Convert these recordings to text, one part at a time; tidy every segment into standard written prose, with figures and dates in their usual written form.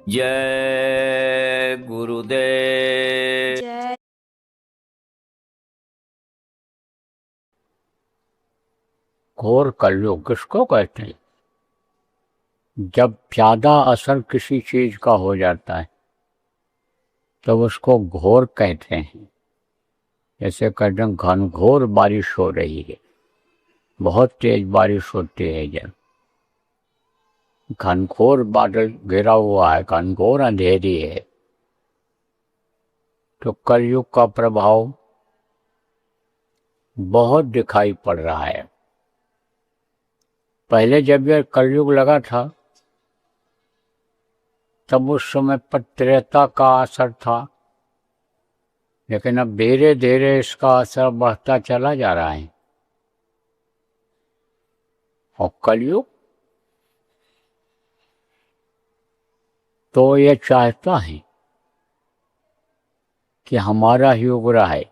जय गुरुदेव। जय। घोर कलयुग किसको कहते हैं? जब ज्यादा असर किसी चीज का हो जाता है तब उसको घोर कहते हैं। जैसे कहते हैं घनघोर बारिश हो रही है, बहुत तेज बारिश होती है। जब घनघोर बादल घिरा हुआ है, घनघोर अंधेरी है, तो कलयुग का प्रभाव बहुत दिखाई पड़ रहा है। पहले जब यह कलयुग लगा था तब उस समय पर त्रेता का असर था, लेकिन अब धीरे धीरे इसका असर बढ़ता चला जा रहा है। और कलयुग तो ये चाहता है कि हमारा युग रहे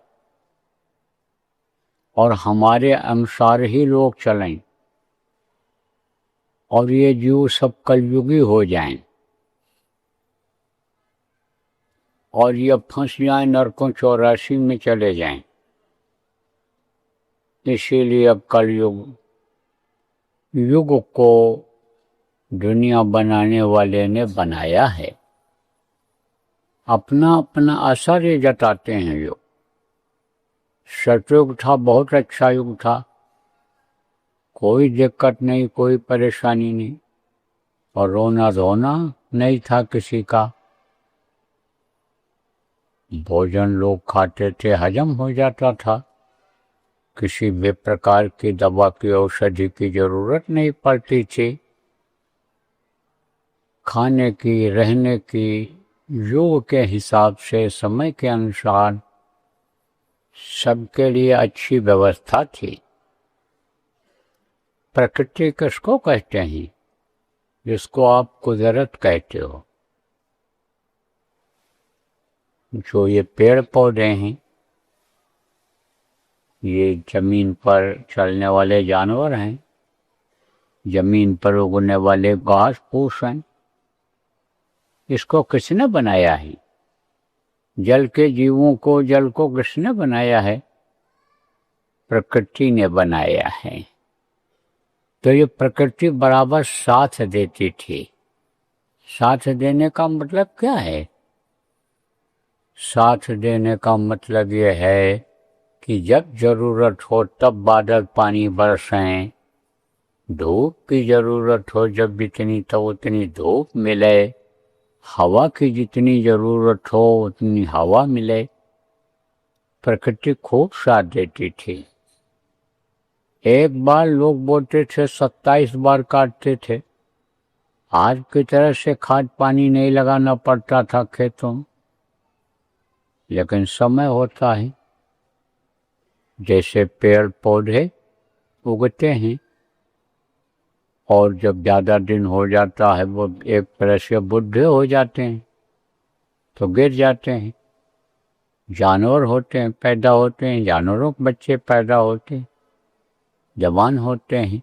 और हमारे अनुसार ही लोग चलें और ये जीव सब कलयुगी हो जाएं और ये फंस जाएं, नरकों 84 में चले जाएं। इसीलिए अब कलयुग युग को दुनिया बनाने वाले ने बनाया है। अपना अपना असर ये जताते हैं। युग सतयुग था, बहुत अच्छा युग था, कोई दिक्कत नहीं, कोई परेशानी नहीं, और रोना धोना नहीं था किसी का। भोजन लोग खाते थे, हजम हो जाता था, किसी भी प्रकार की दवा की औषधि की जरूरत नहीं पड़ती थी। खाने की, रहने की युग के हिसाब से, समय के अनुसार सबके लिए अच्छी व्यवस्था थी। प्रकृति किसको कहते हैं? जिसको आप कुदरत कहते हो। जो ये पेड़ पौधे हैं, ये जमीन पर चलने वाले जानवर हैं, जमीन पर उगने वाले घास फूस हैं, इसको किसने बनाया है? जल के जीवों को, जल को किसने बनाया है? प्रकृति ने बनाया है। तो ये प्रकृति बराबर साथ देती थी। साथ देने का मतलब क्या है? साथ देने का मतलब ये है कि जब जरूरत हो तब बादल पानी बरसें, धूप की जरूरत हो जब जितनी तो उतनी धूप मिले, हवा की जितनी जरूरत हो उतनी हवा मिले। प्रकृति खूब साथ देती थी। एक बार लोग बोलते थे 27 बार काटते थे। आज की तरह से खाद पानी नहीं लगाना पड़ता था खेतों में, लेकिन समय होता है। जैसे पेड़ पौधे उगते हैं और जब ज़्यादा दिन हो जाता है वो एक तरह से बूढ़े हो जाते हैं तो गिर जाते हैं। जानवर होते हैं, पैदा होते हैं, जानवरों के बच्चे पैदा होते हैं, जवान होते हैं,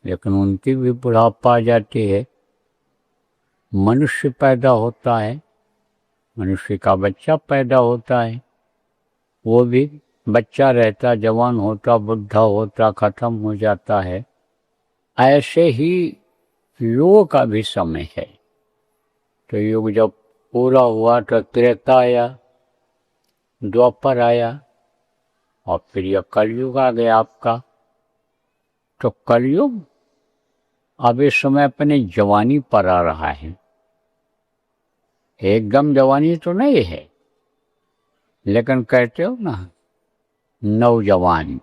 लेकिन उनकी भी बुढ़ापा आ जाती है। मनुष्य पैदा होता है, मनुष्य का बच्चा पैदा होता है, वो भी बच्चा रहता, जवान होता, बुढ़ा होता, खत्म हो जाता है। ऐसे ही युग का भी समय है। तो युग जब पूरा हुआ तो त्रेता आया, द्वापर आया और फिर यह कलयुग आ गया आपका। तो कलयुग अब इस समय अपने जवानी पर आ रहा है। एकदम जवानी तो नहीं है, लेकिन कहते हो ना नौजवान।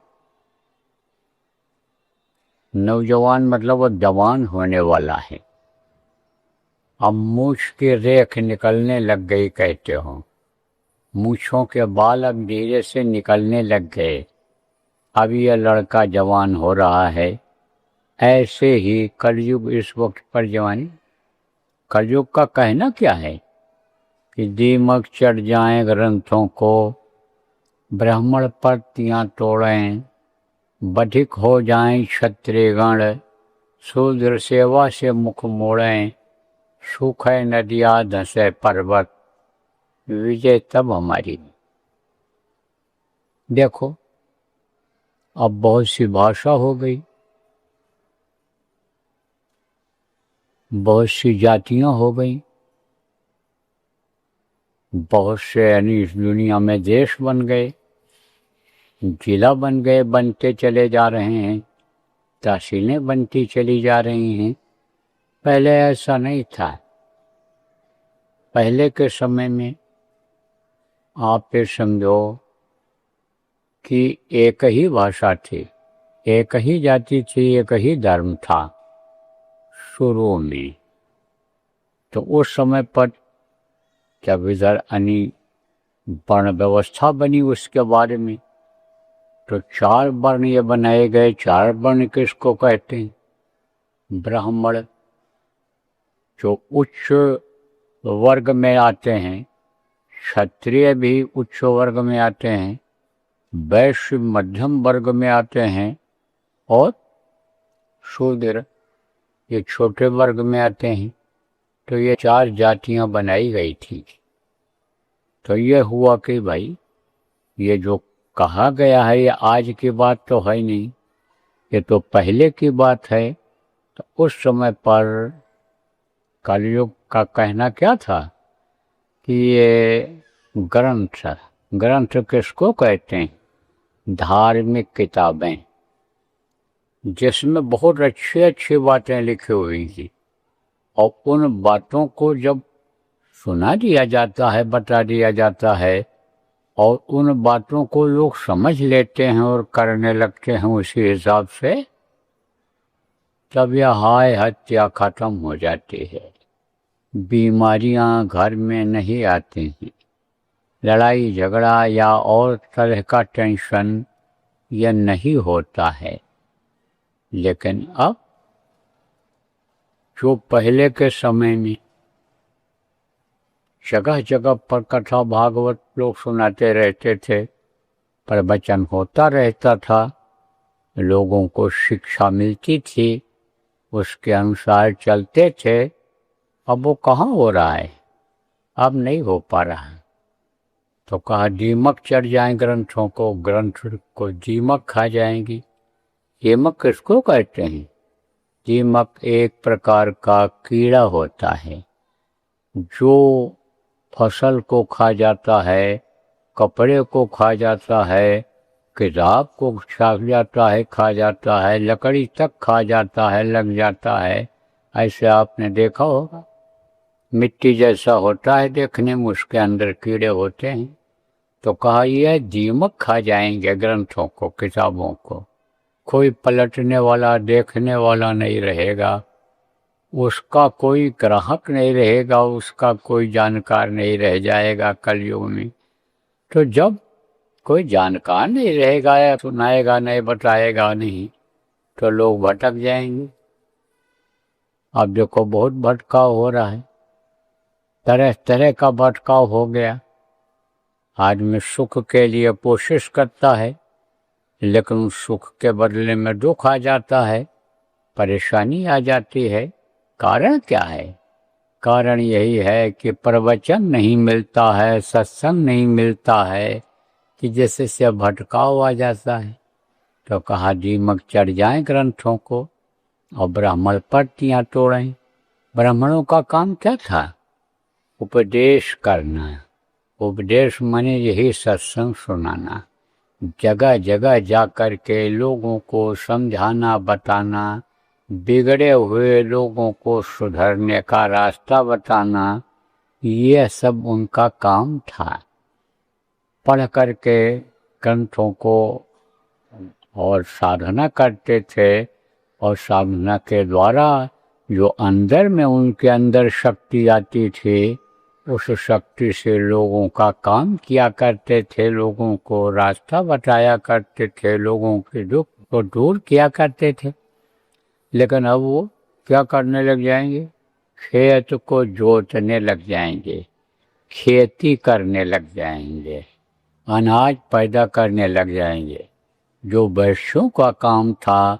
नौजवान मतलब वो जवान होने वाला है। अब मूछ की रेख निकलने लग गई कहते हो, मूछों के बाल अब धीरे से निकलने लग गए। अब यह लड़का जवान हो रहा है। ऐसे ही कलयुग इस वक्त पर जवानी। कलयुग का कहना क्या है कि दीमक चढ़ जाएं ग्रंथों को, ब्राह्मण पर्तियां तोड़ें, बधिक हो जाएं क्षत्रियगण, शूद्र सेवा से मुख मोड़ें, सूखे नदियाँ धंसे पर्वत, विजय तब हमारी। देखो अब बहुत सी भाषा हो गई, बहुत सी जातियां हो गई, बहुत से यानी इस दुनिया में देश बन गए, जिला बन गए, बनते चले जा रहे हैं, तहसीलें बनती चली जा रही हैं। पहले ऐसा नहीं था। पहले के समय में आप ये समझो कि एक ही भाषा थी, एक ही जाति थी, एक ही धर्म था शुरू में। तो उस समय पर जब इधर वर्ण व्यवस्था बनी उसके बारे में, तो 4 वर्ण ये बनाए गए। 4 वर्ण किसको कहते हैं? ब्राह्मण जो उच्च वर्ग में आते हैं, क्षत्रिय भी उच्च वर्ग में आते हैं, वैश्य मध्यम वर्ग में आते हैं, और शूद्र ये छोटे वर्ग में आते हैं। तो ये 4 जातियां बनाई गई थी। तो ये हुआ कि भाई ये जो कहा गया है ये आज की बात तो है नहीं, ये तो पहले की बात है। तो उस समय पर कलयुग का कहना क्या था कि ये ग्रंथ किसको कहते हैं? धार्मिक किताबें, जिसमें बहुत अच्छी अच्छी बातें लिखी हुई थी, और उन बातों को जब सुना दिया जाता है, बता दिया जाता है, और उन बातों को लोग समझ लेते हैं और करने लगते हैं उसी हिसाब से, तब यह हाय हत्या खत्म हो जाती है। बीमारियां घर में नहीं आती हैं, लड़ाई झगड़ा या और तरह का टेंशन यह नहीं होता है। लेकिन अब जो पहले के समय में जगह जगह पर कथा भागवत लोग सुनाते रहते थे, प्रवचन होता रहता था, लोगों को शिक्षा मिलती थी, उसके अनुसार चलते थे। अब वो कहाँ हो रहा है? अब नहीं हो पा रहा है। तो कहा दीमक चढ़ जाए ग्रंथों को, ग्रंथ को दीमक खा जाएंगी। दीमक किसको कहते हैं? दीमक एक प्रकार का कीड़ा होता है जो फसल को खा जाता है, कपड़े को खा जाता है, किताब को खा जाता है, लकड़ी तक खा जाता है, लग जाता है। ऐसे आपने देखा होगा, मिट्टी जैसा होता है देखने में, उसके अंदर कीड़े होते हैं। तो कहा यह दीमक खा जाएंगे ग्रंथों को, किताबों को। कोई पलटने वाला, देखने वाला नहीं रहेगा, उसका कोई ग्राहक नहीं रहेगा, उसका कोई जानकार नहीं रह जाएगा कलयुग में। तो जब कोई जानकार नहीं रहेगा, या सुनाएगा नहीं, बताएगा नहीं, तो लोग भटक जाएंगे। अब देखो बहुत भटकाव हो रहा है, तरह तरह का भटकाव हो गया। आदमी सुख के लिए कोशिश करता है, लेकिन सुख के बदले में दुख आ जाता है, परेशानी आ जाती है। कारण क्या है? कारण यही है कि प्रवचन नहीं मिलता है, सत्संग नहीं मिलता है, कि जैसे से भटकाव आ जाता है। तो कहा दीमक चढ़ जाए ग्रंथों को, और ब्राह्मण पट्टियां तोड़ें। ब्राह्मणों का काम क्या था? उपदेश करना। उपदेश माने यही सत्संग सुनाना, जगह जगह जा कर के लोगों को समझाना, बताना, बिगड़े हुए लोगों को सुधरने का रास्ता बताना, यह सब उनका काम था। पढ़ कर के ग्रंथों को और साधना करते थे, और साधना के द्वारा जो अंदर में उनके अंदर शक्ति आती थी, उस शक्ति से लोगों का काम किया करते थे, लोगों को रास्ता बताया करते थे, लोगों के दुख को दूर किया करते थे। लेकिन अब वो क्या करने लग जाएंगे? खेत को जोतने लग जाएंगे, खेती करने लग जाएंगे, अनाज पैदा करने लग जाएंगे। जो वैश्यों का काम था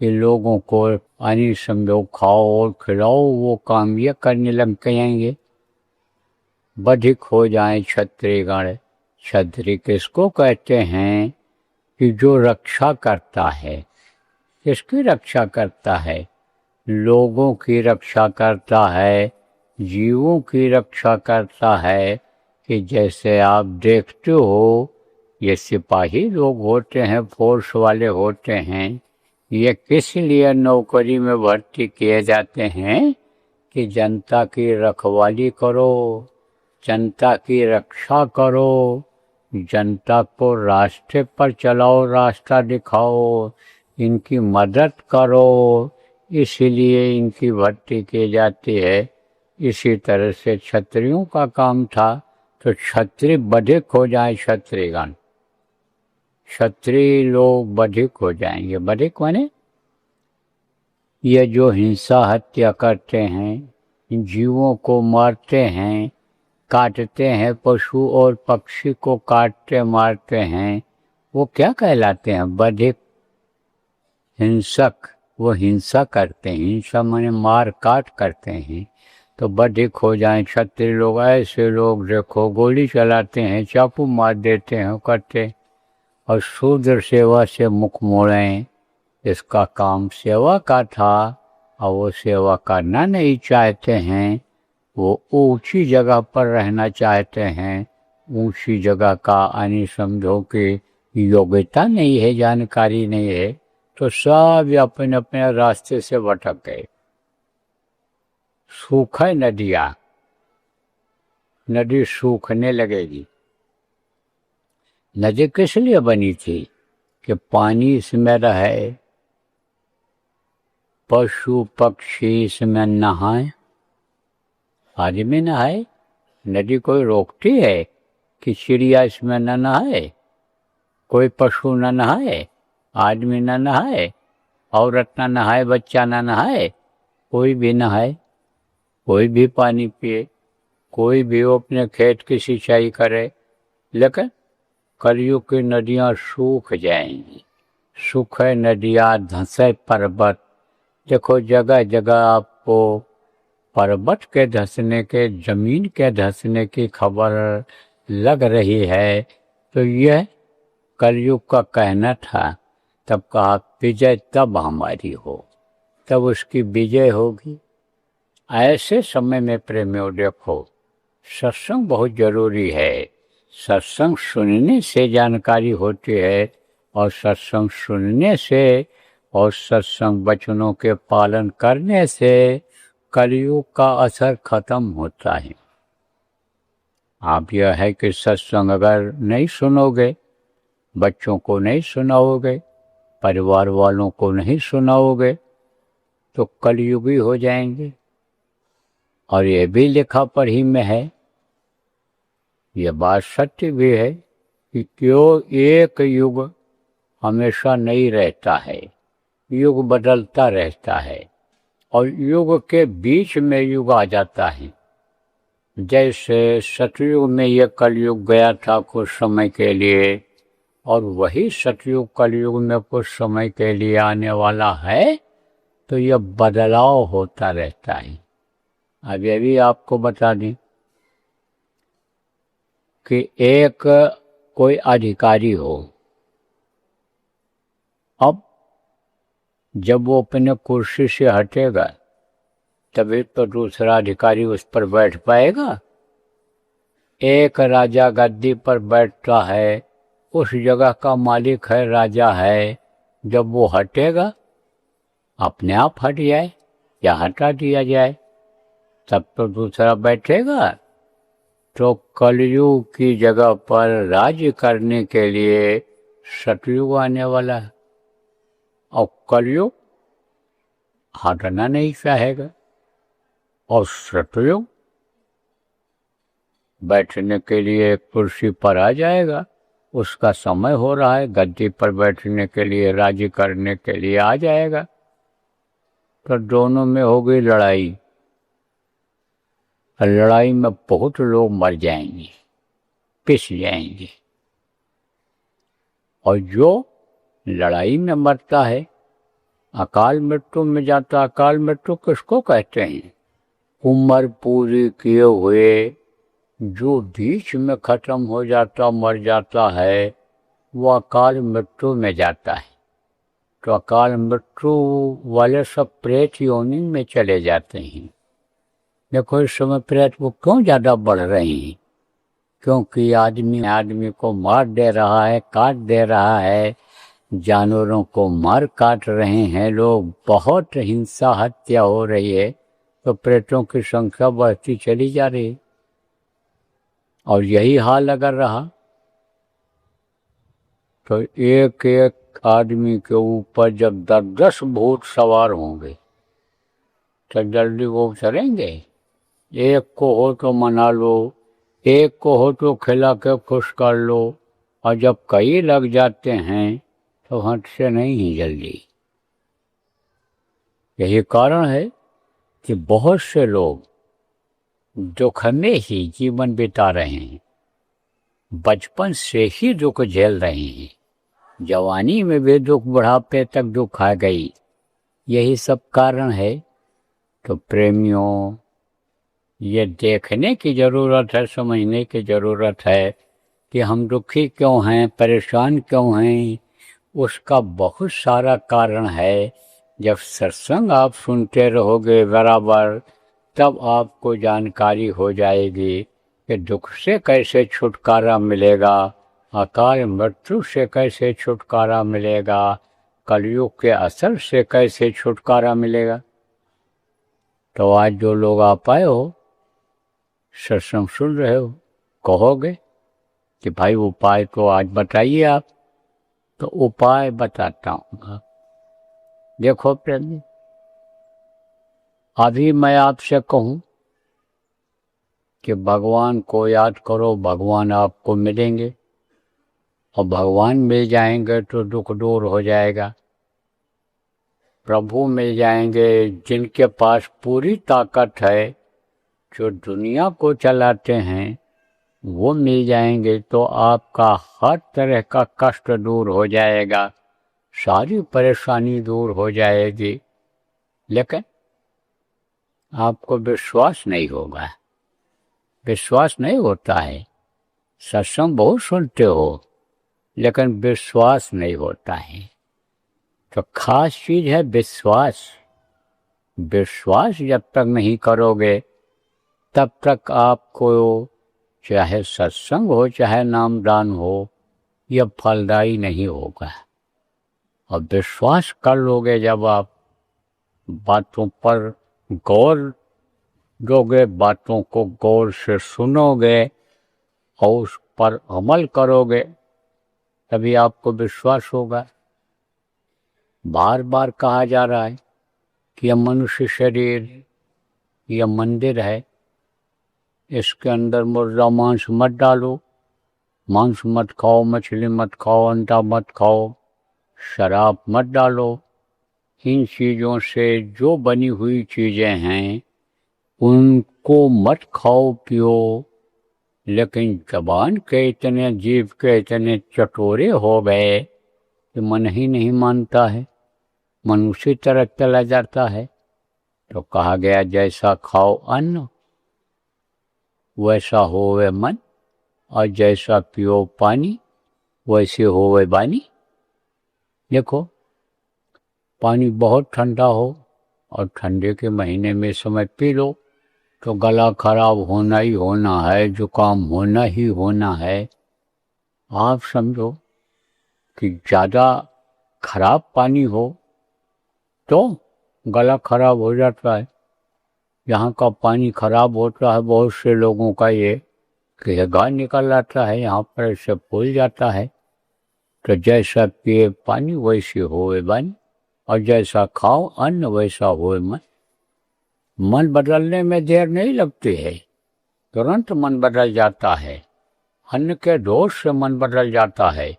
कि लोगों को पानी समझो खाओ और खिलाओ, वो काम ये करने लग जाएंगे। बधिक हो जाए क्षत्रियगण। क्षत्रिय किसको कहते हैं? कि जो रक्षा करता है। किसकी रक्षा करता है? लोगों की रक्षा करता है, जीवों की रक्षा करता है। कि जैसे आप देखते हो, ये सिपाही लोग होते हैं, फोर्स वाले होते हैं, ये किस लिए नौकरी में भर्ती किए जाते हैं? कि जनता की रखवाली करो, जनता की रक्षा करो, जनता को रास्ते पर चलाओ, रास्ता दिखाओ, इनकी मदद करो, इसीलिए इनकी भर्ती की जाती है। इसी तरह से क्षत्रियों का काम था। तो क्षत्रिय बधिक हो जाए, क्षत्रियगण, क्षत्रिय लोग बधिक हो जाएंगे। बधिक माने ये जो हिंसा हत्या करते हैं, जीवों को मारते हैं, काटते हैं, पशु और पक्षी को काटते मारते हैं, वो क्या कहलाते हैं? बधिक, हिंसक। वो हिंसा करते हैं, हिंसा माने मार काट करते हैं। तो बधिक हो जाएं क्षत्रिय लोग। ऐसे लोग देखो गोली चलाते हैं, चाकू मार देते हैं, करते। और शूद्र सेवा से मुख मोड़ें, इसका काम सेवा का था और वो सेवा करना नहीं चाहते हैं। वो ऊंची जगह पर रहना चाहते हैं। ऊंची जगह का यानी समझो कि योग्यता नहीं है, जानकारी नहीं है, तो सब अपने अपने रास्ते से भटक गए। सूखे नदियाँ, नदी सूखने लगेगी। नदी किस लिए बनी थी? कि पानी इसमें रहे, पशु पक्षी इसमें नहाए, आदमी नहाए। नदी कोई रोकती है कि चिड़िया इसमें न नहाए? कोई पशु न नहाए, आदमी न नहाए, औरत न नहाए, बच्चा न नहाए, कोई भी नहाए, कोई भी पानी पिए, कोई भी अपने खेत की सिंचाई करे। लेकिन कलयुग की नदियाँ सूख जाएंगी। सूखे नदियाँ, धंसे पर्वत। देखो जगह जगह आपको पर्वत के धंसने के, जमीन के धंसने की खबर लग रही है। तो यह कलयुग का कहना था। तब कहा विजय तब हमारी हो, तब उसकी विजय होगी। ऐसे समय में प्रेमियों देखो, सत्संग बहुत जरूरी है। सत्संग सुनने से जानकारी होती है, और सत्संग सुनने से और सत्संग वचनों के पालन करने से कलयुग का असर खत्म होता है। आप यह है कि सत्संग अगर नहीं सुनोगे, बच्चों को नहीं सुनाओगे, परिवार वालों को नहीं सुनाओगे, तो कलयुगी हो जाएंगे। और ये भी लिखा पढ़ी में है, ये बात सत्य भी है कि क्यों एक युग हमेशा नहीं रहता है, युग बदलता रहता है, और युग के बीच में युग आ जाता है। जैसे सतयुग में ये कलयुग गया था कुछ समय के लिए, और वही सतयुग कलयुग में कुछ समय के लिए आने वाला है। तो यह बदलाव होता रहता है। अब ये भी आपको बता दें कि एक कोई अधिकारी हो, अब जब वो अपने कुर्सी से हटेगा तभी तो दूसरा अधिकारी उस पर बैठ पाएगा। एक राजा गद्दी पर बैठता है, उस जगह का मालिक है, राजा है। जब वो हटेगा, अपने आप हट जाए या हटा दिया जाए, तब तो दूसरा बैठेगा। तो कलयुग की जगह पर राज्य करने के लिए सतयुग आने वाला है, और कलयुग हटना नहीं चाहेगा, और सतयुग बैठने के लिए कुर्सी पर आ जाएगा। उसका समय हो रहा है, गद्दी पर बैठने के लिए, राज्य करने के लिए आ जाएगा। तो दोनों में हो गई लड़ाई। लड़ाई में बहुत लोग मर जाएंगे, पिस जाएंगे। और जो लड़ाई में मरता है अकाल मृत्यु में जाता। अकाल मृत्यु किसको कहते हैं? उम्र पूरी किए हुए जो बीच में खत्म हो जाता, मर जाता है, वो अकाल मृत्यु में जाता है। तो अकाल मृत्यु वाले सब प्रेत योनि में चले जाते हैं। देखो इस समय प्रेत वो क्यों ज्यादा बढ़ रहे हैं? क्योंकि आदमी को मार दे रहा है, काट दे रहा है, जानवरों को मार काट रहे हैं लोग, बहुत हिंसा हत्या हो रही है, तो प्रेतों की संख्या बढ़ती चली जा रही है। और यही हाल अगर रहा तो एक एक आदमी के ऊपर जब 10-10 भूत सवार होंगे तो जल्दी वो चलेंगे? एक को हो तो मना लो, एक को हो तो खिला के खुश कर लो, और जब कई लग जाते हैं तो हट से नहीं ही जल्दी। यही कारण है कि बहुत से लोग दुख में ही जीवन बिता रहे हैं, बचपन से ही दुख झेल रहे हैं, जवानी में भी दुख, बुढ़ापे तक दुख आ गई। यही सब कारण है। तो प्रेमियों, ये देखने की जरूरत है, समझने की जरूरत है कि हम दुखी क्यों हैं, परेशान क्यों हैं। उसका बहुत सारा कारण है। जब सत्संग आप सुनते रहोगे बराबर, तब आपको जानकारी हो जाएगी कि दुख से कैसे छुटकारा मिलेगा, अकाल मृत्यु से कैसे छुटकारा मिलेगा, कलयुग के असर से कैसे छुटकारा मिलेगा। तो आज जो लोग आप आए हो, सत्संग सुन रहे हो, कहोगे कि भाई उपाय तो आज बताइए आप। तो उपाय बताता हूँ। देखो प्रेमी, अभी मैं आपसे कहूँ कि भगवान को याद करो, भगवान आपको मिलेंगे, और भगवान मिल जाएंगे तो दुख दूर हो जाएगा। प्रभु मिल जाएंगे जिनके पास पूरी ताकत है, जो दुनिया को चलाते हैं, वो मिल जाएंगे तो आपका हर तरह का कष्ट दूर हो जाएगा, सारी परेशानी दूर हो जाएगी। लेकिन आपको विश्वास नहीं होगा, विश्वास नहीं होता है। सत्संग बहुत सुनते हो लेकिन विश्वास नहीं होता है। तो खास चीज है विश्वास। विश्वास जब तक नहीं करोगे तब तक आपको चाहे सत्संग हो चाहे नामदान हो, यह फलदायी नहीं होगा। और विश्वास कर लोगे जब आप, बातों पर गौर दोगे, बातों को गौर से सुनोगे और उस पर अमल करोगे, तभी आपको विश्वास होगा। बार बार कहा जा रहा है कि यह मनुष्य शरीर, यह मंदिर है, इसके अंदर मुर्दा मांस मत डालो, मांस मत खाओ, मछली मत खाओ, अंडा मत खाओ, शराब मत डालो। इन चीज़ों से जो बनी हुई चीज़ें हैं उनको मत खाओ पियो। लेकिन जबान के इतने, जीभ के इतने चटोरे हो गए कि मन ही नहीं मानता है, मन उसी तरह चला जाता है। तो कहा गया जैसा खाओ अन्न वैसा होवे मन, और जैसा पियो पानी वैसे होवे वाणी। देखो पानी बहुत ठंडा हो और ठंडे के महीने में समय पी लो तो गला खराब होना ही होना है, जुकाम होना ही होना है। आप समझो कि ज़्यादा खराब पानी हो तो गला खराब हो जाता है। यहाँ का पानी खराब होता है, बहुत से लोगों का ये कि गाय निकल आता है, यहाँ पर ऐसे फूल जाता है। तो जैसा पिए पानी वैसे होए वाणी, और जैसा खाओ अन्न वैसा होए मन। मन बदलने में देर नहीं लगती है, तुरंत मन बदल जाता है। अन्न के दोष से मन बदल जाता है।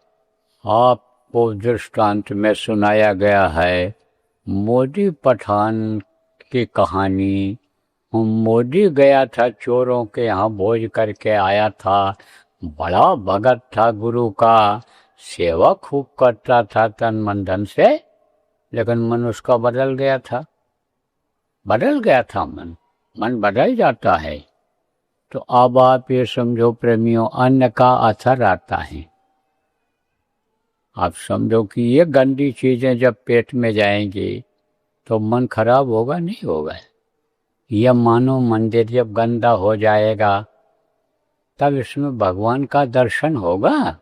आपको दृष्टांत में सुनाया गया है मोदी पठान की कहानी। मोदी गया था, चोरों के यहाँ भोज करके आया था, बड़ा भगत था, गुरु का सेवा खूब करता था तन मन धन से। लेकिन मन उसका बदल गया था, मन बदल जाता है। तो अब आप ये समझो प्रेमियों, अन्न का असर आता है। आप समझो कि ये गंदी चीजें जब पेट में जाएंगी तो मन खराब होगा, नहीं होगा? यह मानो मंदिर जब गंदा हो जाएगा तब इसमें भगवान का दर्शन होगा?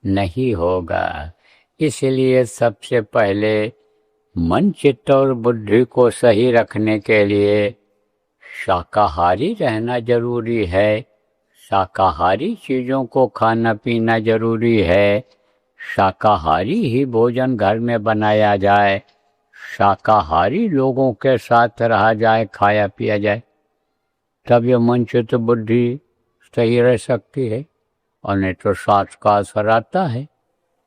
नहीं होगा। इसलिए सबसे पहले मन, चित्त और बुद्धि को सही रखने के लिए शाकाहारी रहना जरूरी है। शाकाहारी चीज़ों को खाना पीना जरूरी है। शाकाहारी ही भोजन घर में बनाया जाए, शाकाहारी लोगों के साथ रहा जाए, खाया पिया जाए, तब ये मन, चित्त, बुद्धि सही रह सकती है। और नहीं तो सांस का असर आता है।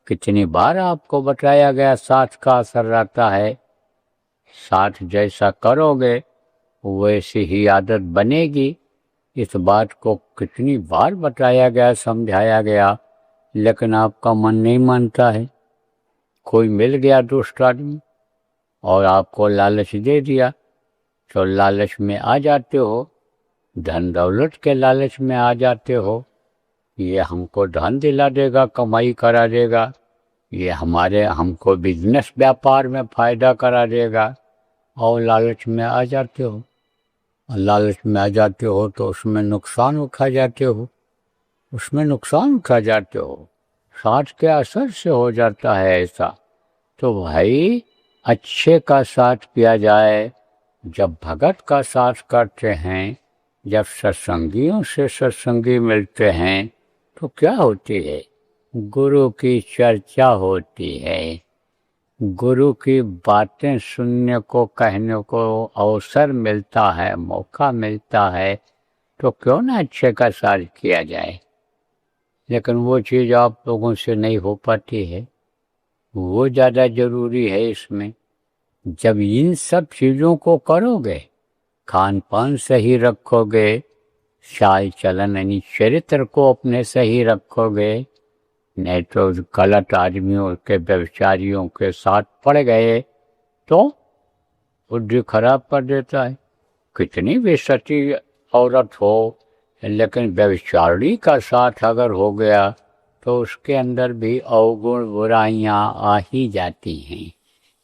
कितनी बार आपको बताया गया सांस का असर आता है। सांस जैसा करोगे वैसी ही आदत बनेगी। इस बात को कितनी बार बताया गया, समझाया गया, लेकिन आपका मन नहीं मानता है। कोई मिल गया दुष्ट आदमी और आपको लालच दे दिया तो लालच में आ जाते हो, धन दौलत के लालच में आ जाते हो। ये हमको धन दिला देगा, कमाई करा देगा, ये हमको बिजनेस व्यापार में फायदा करा देगा, और लालच में आ जाते हो। और लालच में आ जाते हो तो उसमें नुकसान उठा जाते हो, सांस के असर से हो जाता है ऐसा। तो भाई अच्छे का साथ पिया जाए। जब भगत का साथ करते हैं, जब सत्संगियों से सत्संगी मिलते हैं तो क्या होती है? गुरु की चर्चा होती है, गुरु की बातें सुनने को, कहने को अवसर मिलता है, मौका मिलता है। तो क्यों ना अच्छे का साथ किया जाए। लेकिन वो चीज़ आप लोगों से नहीं हो पाती है, वो ज़्यादा ज़रूरी है इसमें। जब इन सब चीज़ों को करोगे, खान पान सही रखोगे, चाल चलन यानी चरित्र को अपने सही रखोगे, नहीं तो गलत आदमियों के, व्यभिचारियों के साथ पड़ गए तो बुद्धि खराब कर देता है। कितनी भी सती औरत हो, लेकिन व्यभिचारी का साथ अगर हो गया तो उसके अंदर भी अवगुण बुराइयां आ ही जाती हैं।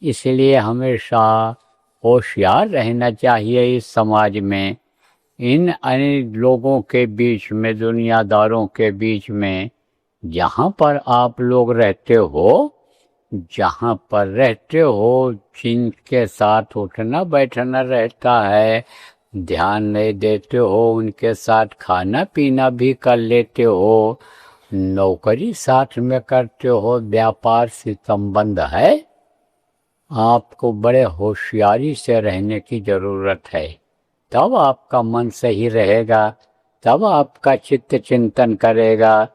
इसलिए हमेशा होशियार रहना चाहिए इस समाज में, इन अनेक लोगों के बीच में, दुनियादारों के बीच में। जहाँ पर आप लोग रहते हो, जिनके साथ उठना बैठना रहता है, ध्यान नहीं देते हो, उनके साथ खाना पीना भी कर लेते हो, नौकरी साथ में करते हो, व्यापार से संबंध है, आपको बड़े होशियारी से रहने की जरूरत है। तब आपका मन सही रहेगा, तब आपका चित्त चिंतन करेगा,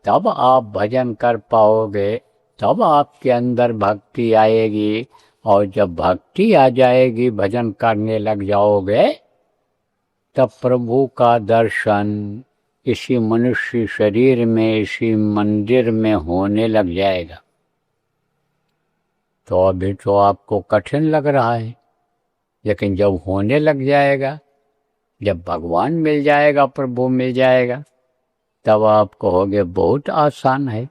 तब आप भजन कर पाओगे, तब आपके अंदर भक्ति आएगी। और जब भक्ति आ जाएगी, भजन करने लग जाओगे, तब प्रभु का दर्शन इसी मनुष्य शरीर में, इसी मंदिर में होने लग जाएगा। तो अभी तो आपको कठिन लग रहा है, लेकिन जब होने लग जाएगा, जब भगवान मिल जाएगा, प्रभु मिल जाएगा, तब आप कहोगे बहुत आसान है।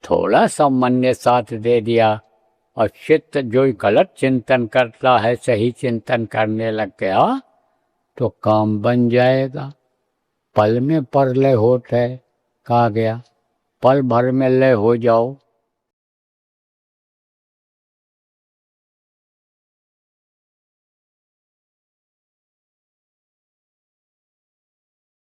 थोड़ा सा मन ने साथ दे दिया और चित्त जो गलत चिंतन करता है सही चिंतन करने लग गया तो काम बन जाएगा। पल में पर लय होता है, कहा गया, पल भर में लय हो जाओ